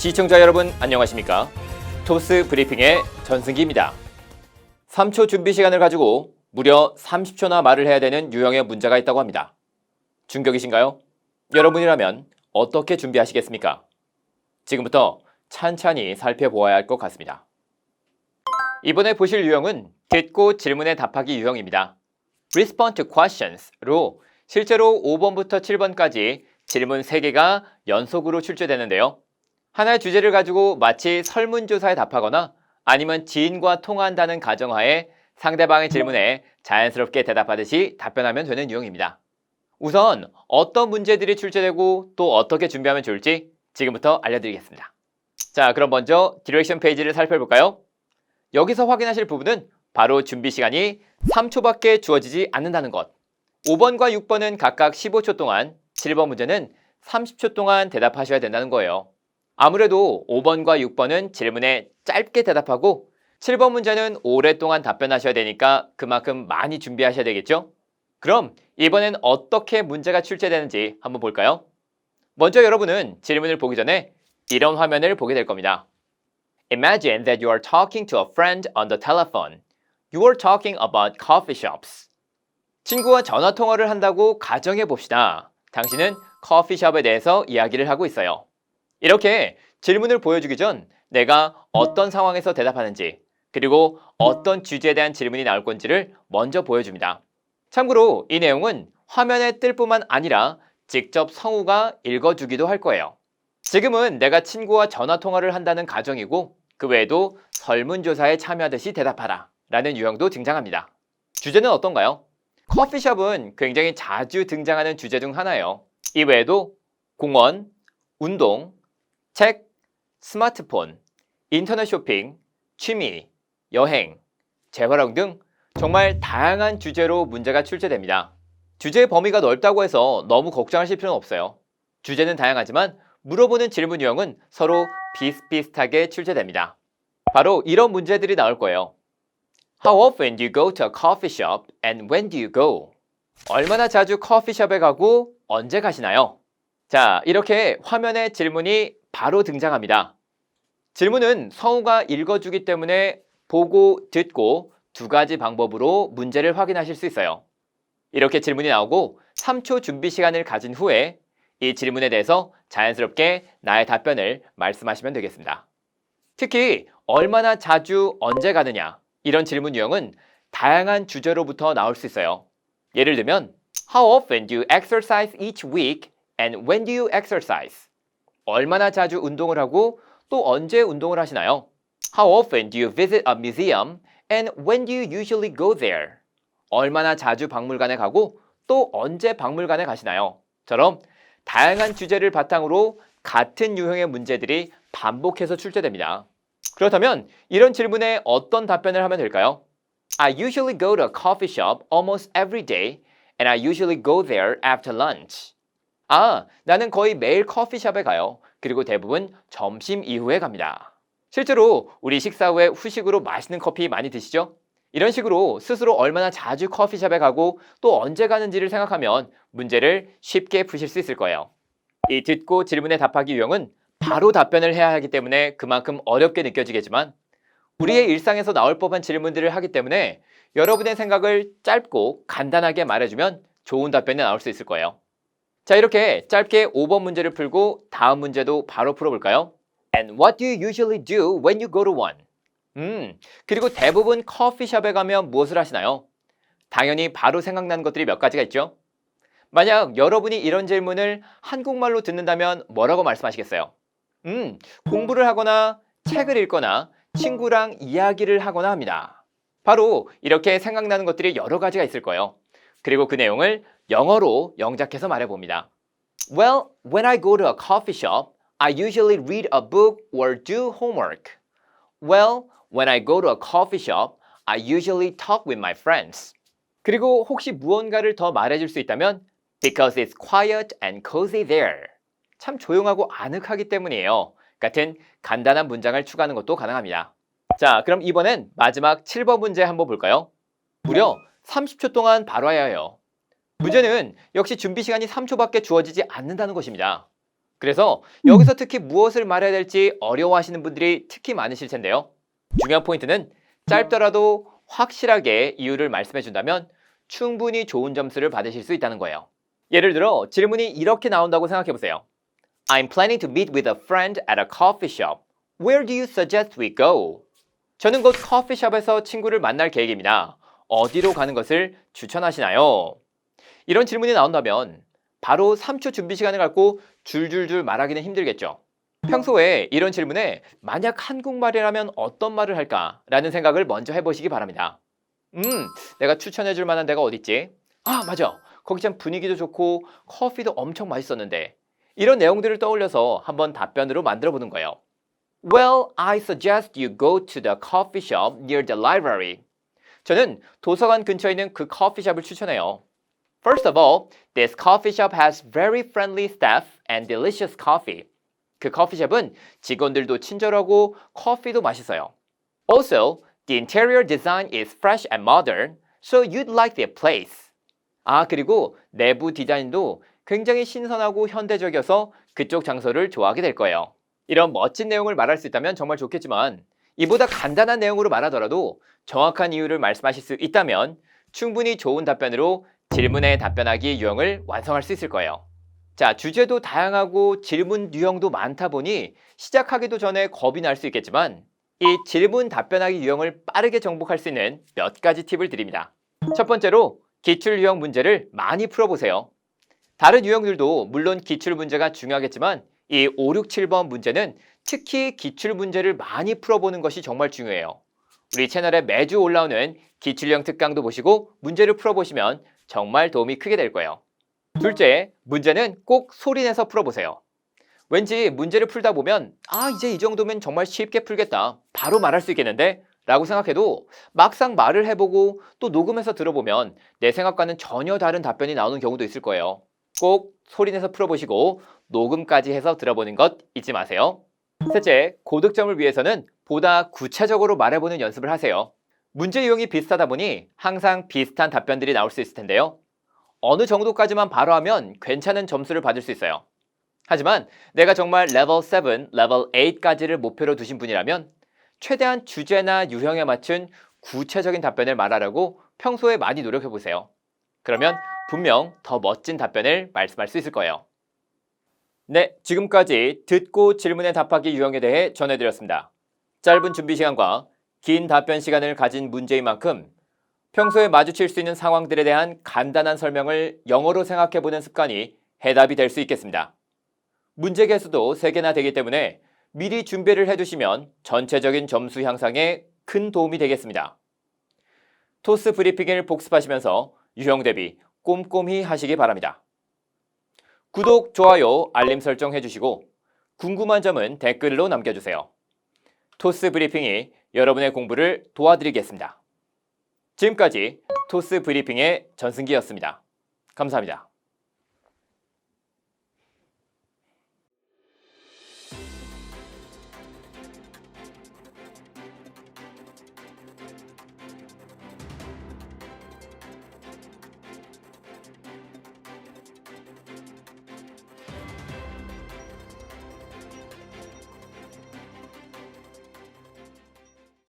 시청자 여러분 안녕하십니까? 토스 브리핑의 전승기입니다. 3초 준비 시간을 가지고 무려 30초나 말을 해야 되는 유형의 문제가 있다고 합니다. 중격이신가요? 여러분이라면 어떻게 준비하시겠습니까? 지금부터 찬찬히 살펴보아야 할 것 같습니다. 이번에 보실 유형은 듣고 질문에 답하기 유형입니다. Respond to questions로 실제로 5번부터 7번까지 질문 3개가 연속으로 출제되는데요. 하나의 주제를 가지고 마치 설문조사에 답하거나 아니면 지인과 통화한다는 가정하에 상대방의 질문에 자연스럽게 대답하듯이 답변하면 되는 유형입니다. 우선 어떤 문제들이 출제되고 또 어떻게 준비하면 좋을지 지금부터 알려드리겠습니다. 자, 그럼 먼저 디렉션 페이지를 살펴볼까요? 여기서 확인하실 부분은 바로 준비 시간이 3초밖에 주어지지 않는다는 것. 5번과 6번은 각각 15초 동안, 7번 문제는 30초 동안 대답하셔야 된다는 거예요. 아무래도 5번과 6번은 질문에 짧게 대답하고 7번 문제는 오랫동안 답변하셔야 되니까 그만큼 많이 준비하셔야 되겠죠? 그럼 이번엔 어떻게 문제가 출제되는지 한번 볼까요? 먼저 여러분은 질문을 보기 전에 이런 화면을 보게 될 겁니다. Imagine that you are talking to a friend on the telephone. You are talking about coffee shops. 친구와 전화 통화를 한다고 가정해 봅시다. 당신은 커피숍에 대해서 이야기를 하고 있어요. 이렇게 질문을 보여주기 전 내가 어떤 상황에서 대답하는지 그리고 어떤 주제에 대한 질문이 나올 건지를 먼저 보여줍니다. 참고로 이 내용은 화면에 뜰 뿐만 아니라 직접 성우가 읽어주기도 할 거예요. 지금은 내가 친구와 전화 통화를 한다는 가정이고 그 외에도 설문조사에 참여하듯이 대답하라 라는 유형도 등장합니다. 주제는 어떤가요? 커피숍은 굉장히 자주 등장하는 주제 중 하나예요. 이 외에도 공원, 운동, 책, 스마트폰, 인터넷 쇼핑, 취미, 여행, 재활용 등 정말 다양한 주제로 문제가 출제됩니다. 주제의 범위가 넓다고 해서 너무 걱정하실 필요는 없어요. 주제는 다양하지만 물어보는 질문 유형은 서로 비슷비슷하게 출제됩니다. 바로 이런 문제들이 나올 거예요. How often do you go to a coffee shop and when do you go? 얼마나 자주 커피숍에 가고 언제 가시나요? 자, 이렇게 화면에 질문이 바로 등장합니다. 질문은 성우가 읽어주기 때문에 보고 듣고 두 가지 방법으로 문제를 확인하실 수 있어요. 이렇게 질문이 나오고 3초 준비 시간을 가진 후에 이 질문에 대해서 자연스럽게 나의 답변을 말씀하시면 되겠습니다. 특히 얼마나 자주 언제 가느냐 이런 질문 유형은 다양한 주제로부터 나올 수 있어요. 예를 들면 How often do you exercise each week and when do you exercise? 얼마나 자주 운동을 하고 또 언제 운동을 하시나요? How often do you visit a museum and when do you usually go there? 얼마나 자주 박물관에 가고 또 언제 박물관에 가시나요? 처럼 다양한 주제를 바탕으로 같은 유형의 문제들이 반복해서 출제됩니다. 그렇다면 이런 질문에 어떤 답변을 하면 될까요? I usually go to a coffee shop almost every day and I usually go there after lunch. 나는 거의 매일 커피숍에 가요. 그리고 대부분 점심 이후에 갑니다. 실제로 우리 식사 후에 후식으로 맛있는 커피 많이 드시죠? 이런 식으로 스스로 얼마나 자주 커피숍에 가고 또 언제 가는지를 생각하면 문제를 쉽게 푸실 수 있을 거예요. 이 듣고 질문에 답하기 유형은 바로 답변을 해야 하기 때문에 그만큼 어렵게 느껴지겠지만 우리의 일상에서 나올 법한 질문들을 하기 때문에 여러분의 생각을 짧고 간단하게 말해주면 좋은 답변이 나올 수 있을 거예요. 자, 이렇게 짧게 5번 문제를 풀고 다음 문제도 바로 풀어볼까요? And what do you usually do when you go to one? 그리고 대부분 커피숍에 가면 무엇을 하시나요? 당연히 바로 생각나는 것들이 몇 가지가 있죠. 만약 여러분이 이런 질문을 한국말로 듣는다면 뭐라고 말씀하시겠어요? 공부를 하거나 책을 읽거나 친구랑 이야기를 하거나 합니다. 바로 이렇게 생각나는 것들이 여러 가지가 있을 거예요. 그리고 그 내용을 영어로 영작해서 말해봅니다. Well, when I go to a coffee shop, I usually read a book or do homework. Well, when I go to a coffee shop, I usually talk with my friends. 그리고 혹시 무언가를 더 말해줄 수 있다면 Because it's quiet and cozy there. 참 조용하고 아늑하기 때문이에요. 같은 간단한 문장을 추가하는 것도 가능합니다. 자, 그럼 이번엔 마지막 7번 문제 한번 볼까요? 무려 30초 동안 바로 해야 해요. 문제는 역시 준비 시간이 3초밖에 주어지지 않는다는 것입니다. 그래서 여기서 특히 무엇을 말해야 될지 어려워하시는 분들이 특히 많으실 텐데요. 중요한 포인트는 짧더라도 확실하게 이유를 말씀해 준다면 충분히 좋은 점수를 받으실 수 있다는 거예요. 예를 들어 질문이 이렇게 나온다고 생각해 보세요. I'm planning to meet with a friend at a coffee shop. Where do you suggest we go? 저는 곧 커피숍에서 친구를 만날 계획입니다. 어디로 가는 것을 추천하시나요? 이런 질문이 나온다면 바로 3초 준비 시간을 갖고 줄줄줄 말하기는 힘들겠죠. 평소에 이런 질문에 만약 한국말이라면 어떤 말을 할까라는 생각을 먼저 해보시기 바랍니다. 내가 추천해 줄 만한 데가 어딨지? 아, 맞아. 거기 참 분위기도 좋고 커피도 엄청 맛있었는데. 이런 내용들을 떠올려서 한번 답변으로 만들어 보는 거예요. Well, I suggest you go to the coffee shop near the library. 저는 도서관 근처에 있는 그 커피숍을 추천해요. First of all, this coffee shop has very friendly staff and delicious coffee. 그 커피숍은 직원들도 친절하고 커피도 맛있어요. Also, the interior design is fresh and modern, so you'd like the place. 아, 그리고 내부 디자인도 굉장히 신선하고 현대적이어서 그쪽 장소를 좋아하게 될 거예요. 이런 멋진 내용을 말할 수 있다면 정말 좋겠지만 이보다 간단한 내용으로 말하더라도 정확한 이유를 말씀하실 수 있다면 충분히 좋은 답변으로 질문에 답변하기 유형을 완성할 수 있을 거예요. 자, 주제도 다양하고 질문 유형도 많다 보니 시작하기도 전에 겁이 날 수 있겠지만 이 질문 답변하기 유형을 빠르게 정복할 수 있는 몇 가지 팁을 드립니다. 첫 번째로 기출 유형 문제를 많이 풀어보세요. 다른 유형들도 물론 기출 문제가 중요하겠지만 이 5, 6, 7번 문제는 특히 기출 문제를 많이 풀어보는 것이 정말 중요해요. 우리 채널에 매주 올라오는 기출형 특강도 보시고 문제를 풀어보시면 정말 도움이 크게 될 거예요. 둘째, 문제는 꼭 소리내서 풀어보세요. 왠지 문제를 풀다 보면 이제 이 정도면 정말 쉽게 풀겠다. 바로 말할 수 있겠는데? 라고 생각해도 막상 말을 해보고 또 녹음해서 들어보면 내 생각과는 전혀 다른 답변이 나오는 경우도 있을 거예요. 꼭 소리내서 풀어보시고 녹음까지 해서 들어보는 것 잊지 마세요. 셋째, 고득점을 위해서는 보다 구체적으로 말해보는 연습을 하세요. 문제 유형이 비슷하다 보니 항상 비슷한 답변들이 나올 수 있을 텐데요. 어느 정도까지만 바로 하면 괜찮은 점수를 받을 수 있어요. 하지만 내가 정말 레벨 7, 레벨 8까지를 목표로 두신 분이라면 최대한 주제나 유형에 맞춘 구체적인 답변을 말하려고 평소에 많이 노력해보세요. 그러면 분명 더 멋진 답변을 말씀할 수 있을 거예요. 네, 지금까지 듣고 질문에 답하기 유형에 대해 전해드렸습니다. 짧은 준비 시간과 긴 답변 시간을 가진 문제인 만큼 평소에 마주칠 수 있는 상황들에 대한 간단한 설명을 영어로 생각해보는 습관이 해답이 될 수 있겠습니다. 문제 개수도 3개나 되기 때문에 미리 준비를 해두시면 전체적인 점수 향상에 큰 도움이 되겠습니다. 토스 브리핑을 복습하시면서 유형 대비 꼼꼼히 하시기 바랍니다. 구독, 좋아요, 알림 설정 해주시고 궁금한 점은 댓글로 남겨주세요. 토스 브리핑이 여러분의 공부를 도와드리겠습니다. 지금까지 토스 브리핑의 전승기였습니다. 감사합니다.